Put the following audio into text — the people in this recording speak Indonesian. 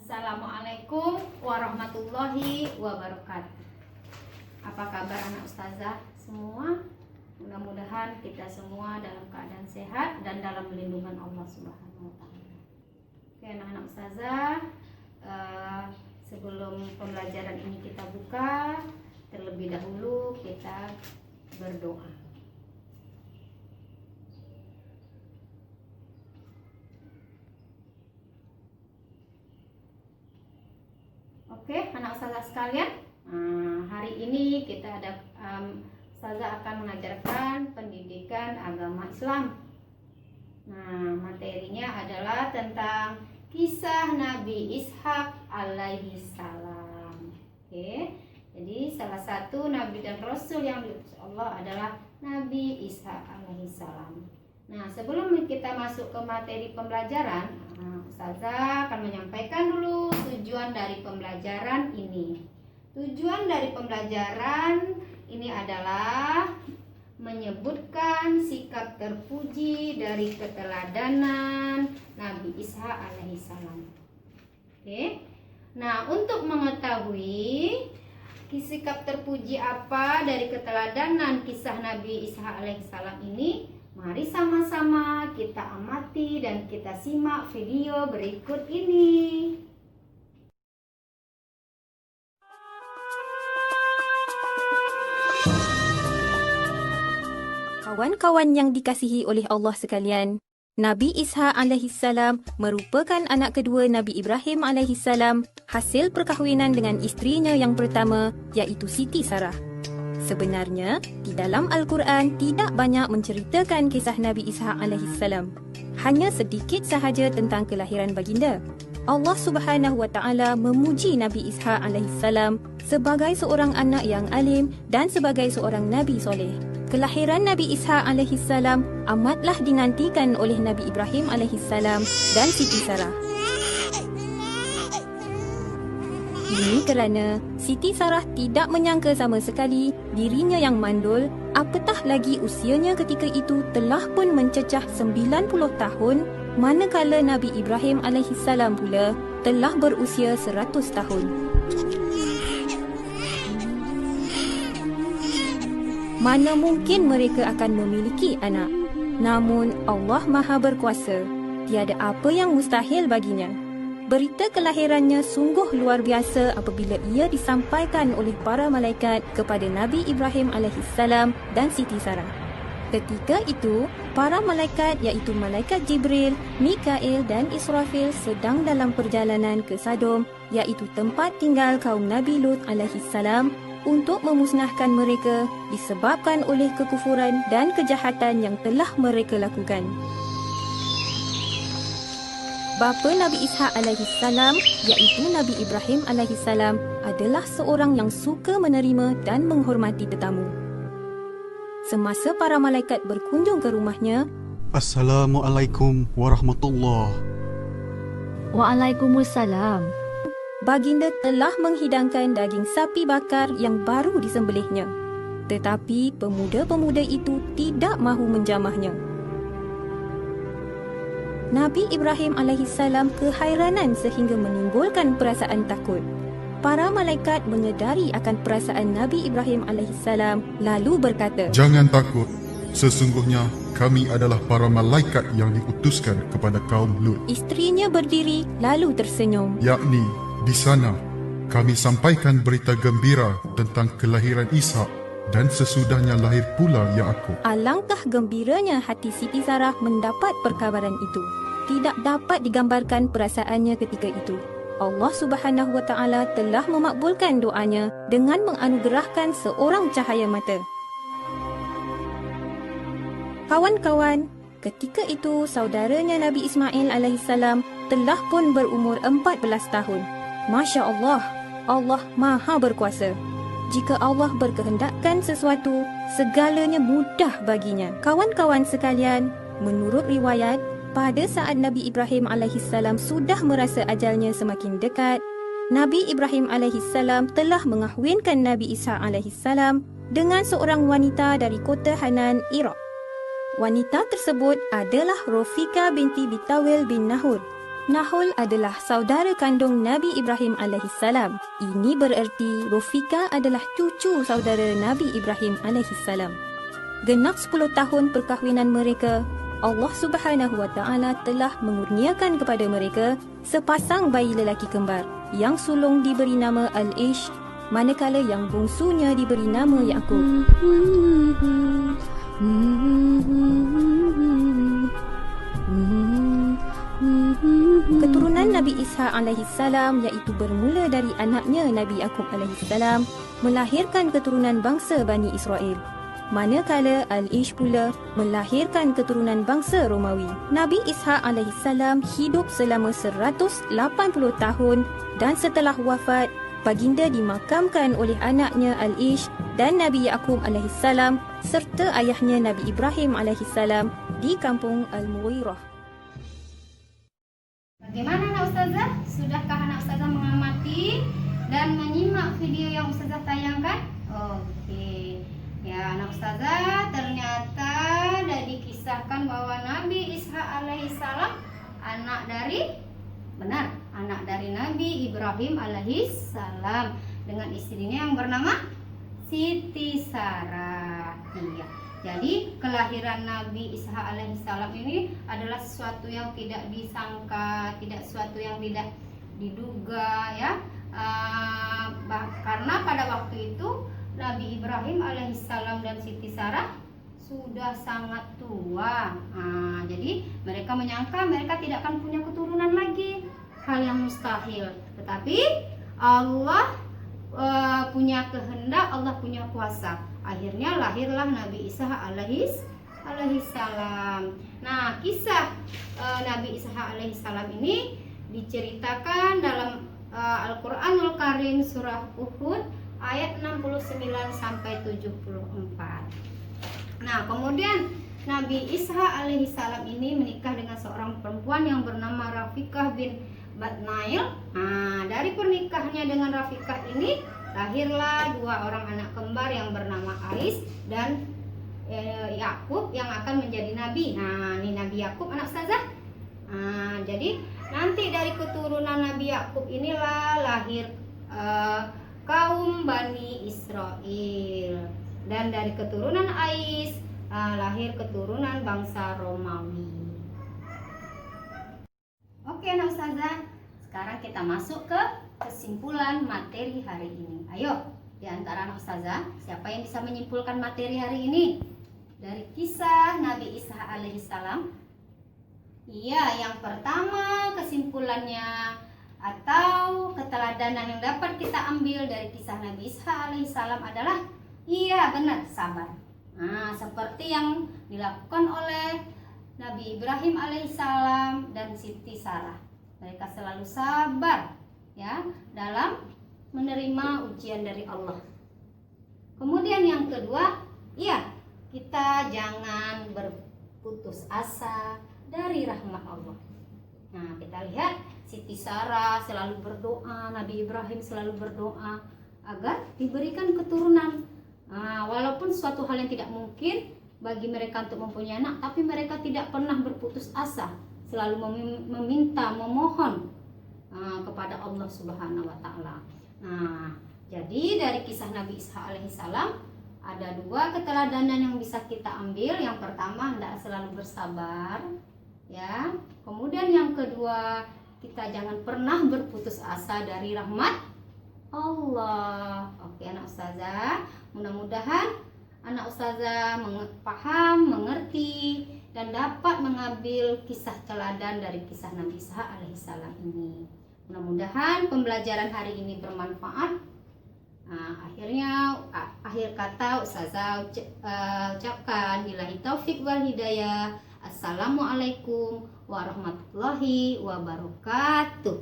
Assalamualaikum warahmatullahi wabarakatuh. Apa kabar anak ustazah semua? Mudah-mudahan kita semua dalam keadaan sehat dan dalam perlindungan Allah Subhanahu wa taala. Oke, anak-anak ustazah, sebelum pembelajaran ini kita buka, terlebih dahulu kita berdoa. Oke, anak ustazah sekalian, hari ini kita ada ustazah akan mengajarkan pendidikan agama Islam. Nah, materinya adalah tentang kisah Nabi Ishak alaihi salam. Oke, jadi salah satu nabi dan rasul yang diutus Allah adalah Nabi Ishak alaihi salam. Nah, sebelum kita masuk ke materi pembelajaran, ustazah akan menyampaikan dulu tujuan dari pembelajaran ini. Tujuan dari pembelajaran ini adalah menyebutkan sikap terpuji dari keteladanan Nabi Ishak alaihi salam. Oke. Nah, untuk mengetahui sikap terpuji apa dari keteladanan kisah Nabi Ishak alaihi salam ini, mari sama-sama kita amati dan kita simak video berikut ini. Kawan-kawan yang dikasihi oleh Allah sekalian, Nabi Ishak alaihi salam merupakan anak kedua Nabi Ibrahim alaihi salam hasil perkahwinan dengan isterinya yang pertama, iaitu Siti Sarah. Sebenarnya, di dalam Al-Quran tidak banyak menceritakan kisah Nabi Ishak alaihi salam. Hanya sedikit sahaja tentang kelahiran baginda. Allah Subhanahu wa taala memuji Nabi Ishak alaihi salam sebagai seorang anak yang alim dan sebagai seorang nabi soleh. Kelahiran Nabi Ishak alaihi salam amatlah dinantikan oleh Nabi Ibrahim alaihi salam dan Siti Sarah. Ini kerana Siti Sarah tidak menyangka sama sekali dirinya yang mandul, apatah lagi usianya ketika itu telah pun mencecah 90 tahun, manakala Nabi Ibrahim alaihi salam pula telah berusia 100 tahun. Mana mungkin mereka akan memiliki anak? Namun Allah Maha Berkuasa. Tiada apa yang mustahil baginya. Berita kelahirannya sungguh luar biasa apabila ia disampaikan oleh para malaikat kepada Nabi Ibrahim alaihi salam dan Siti Sarah. Ketika itu, para malaikat iaitu malaikat Jibril, Mikail dan Israfil sedang dalam perjalanan ke Sodom, iaitu tempat tinggal kaum Nabi Lut alaihi salam, untuk memusnahkan mereka disebabkan oleh kekufuran dan kejahatan yang telah mereka lakukan. Bapa Nabi Ishak alaihi salam, iaitu Nabi Ibrahim alaihi salam, adalah seorang yang suka menerima dan menghormati tetamu. Semasa para malaikat berkunjung ke rumahnya, Assalamualaikum warahmatullahi. Waalaikumsalam. baginda telah menghidangkan daging sapi bakar yang baru disembelihnya. Tetapi pemuda-pemuda itu tidak mahu menjamahnya. Nabi Ibrahim alaihi salam kehairanan sehingga menimbulkan perasaan takut. Para malaikat menyedari akan perasaan Nabi Ibrahim alaihi salam lalu berkata, Jangan takut, sesungguhnya kami adalah para malaikat yang diutuskan kepada kaum Lut. Isterinya berdiri lalu tersenyum. Yakni, di sana kami sampaikan berita gembira tentang kelahiran Ishak dan sesudahnya lahir pula Ya'qub. Alangkah gembiranya hati Siti Sarah mendapat perkabaran itu. Tidak dapat digambarkan perasaannya ketika itu. Allah Subhanahu wa taala telah memakbulkan doanya dengan menganugerahkan seorang cahaya mata. Kawan-kawan, ketika itu saudaranya Nabi Ismail alaihissalam telah pun berumur 14 tahun. Masya Allah, Allah Maha Berkuasa. Jika Allah berkehendakkan sesuatu, segalanya mudah baginya. Kawan-kawan sekalian, menurut riwayat, pada saat Nabi Ibrahim alaihissalam sudah merasa ajalnya semakin dekat, Nabi Ibrahim alaihissalam telah mengahwinkan Nabi Ishak alaihissalam dengan seorang wanita dari kota Hanan, Iraq. Wanita tersebut adalah Rofika binti Bitawil bin Nahur. Nahul adalah saudara kandung Nabi Ibrahim alaihissalam. Ini bererti Rofika adalah cucu saudara Nabi Ibrahim alaihissalam. Genap 10 tahun perkahwinan mereka, Allah Subhanahu wa taala telah mengurniakan kepada mereka sepasang bayi lelaki kembar. Yang sulung diberi nama Al-Ish, manakala yang bungsunya diberi nama Yaqub. Keturunan Nabi Ishaq alaihissalam iaitu bermula dari anaknya Nabi Yaqub alaihissalam melahirkan keturunan bangsa Bani Israel. Manakala Al-Ish pula melahirkan keturunan bangsa Romawi. Nabi Ishaq alaihissalam hidup selama 180 tahun dan setelah wafat, baginda dimakamkan oleh anaknya Al-Ish dan Nabi Yaqub alaihissalam serta ayahnya Nabi Ibrahim alaihissalam di kampung Al-Mughirah. Bagaimana anak ustazah? Sudahkah anak ustazah mengamati dan menyimak video yang ustazah tayangkan? Oke. Ya, anak ustazah, ternyata sudah dikisahkan bahwa Nabi Ishaq alaihissalam anak dari Nabi Ibrahim alaihissalam dengan istrinya yang bernama Siti Sarah. Iya. Jadi kelahiran Nabi Ishaq alaihissalam ini adalah sesuatu yang tidak disangka, tidak sesuatu yang tidak diduga ya. Karena pada waktu itu Nabi Ibrahim alaihissalam dan Siti Sarah sudah sangat tua. Jadi mereka menyangka mereka tidak akan punya keturunan lagi, hal yang mustahil. Tetapi Allah punya kehendak, Allah punya kuasa. Akhirnya lahirlah Nabi Ishaq alaihissalam. Nah, kisah Nabi Ishaq alaihissalam ini diceritakan dalam Al-Quranul Karim surah Uhud ayat 69 sampai 74. Nah, kemudian Nabi Ishaq alaihissalam ini menikah dengan seorang perempuan yang bernama Rafiqah bin Batnail. Nah, dari pernikahannya dengan Rafiqah ini lahirlah 2 orang anak kembar yang bernama Ais dan Yakub yang akan menjadi nabi. Nah, ini Nabi Yakub anak ustazah. Jadi nanti dari keturunan Nabi Yakub inilah lahir kaum Bani Israel, dan dari keturunan Ais lahir keturunan bangsa Romawi. Oke anak ustazah, sekarang kita masuk ke kesimpulan materi hari ini. Ayo, di antara anak ustazah, siapa yang bisa menyimpulkan materi hari ini dari kisah Nabi Ishaq alaihissalam? Iya, yang pertama kesimpulannya atau keteladanan yang dapat kita ambil dari kisah Nabi Ishaq alaihissalam adalah iya benar, sabar. Nah, seperti yang dilakukan oleh Nabi Ibrahim alaihissalam dan Siti Sarah. Mereka selalu sabar ya dalam menerima ujian dari Allah. Kemudian yang kedua, iya, kita jangan berputus asa dari rahmat Allah. Nah, kita lihat Siti Sarah selalu berdoa, Nabi Ibrahim selalu berdoa agar diberikan keturunan. Walaupun suatu hal yang tidak mungkin bagi mereka untuk mempunyai anak, tapi mereka tidak pernah berputus asa, selalu meminta, memohon kepada Allah Subhanahu wa taala. Nah, jadi dari kisah Nabi Ishaq alaihissalam ada 2 keteladanan yang bisa kita ambil. Yang pertama, hendaklah selalu bersabar ya. Kemudian yang kedua, kita jangan pernah berputus asa dari rahmat Allah. Oke anak ustazah, mudah-mudahan anak ustazah paham, mengerti dan dapat mengambil kisah teladan dari kisah Nabi Ishaq alaihissalam ini. Mudah-mudahan pembelajaran hari ini bermanfaat. Akhir kata ustazah ucapkan billahi taufik wal hidayah. Assalamualaikum warahmatullahi wabarakatuh.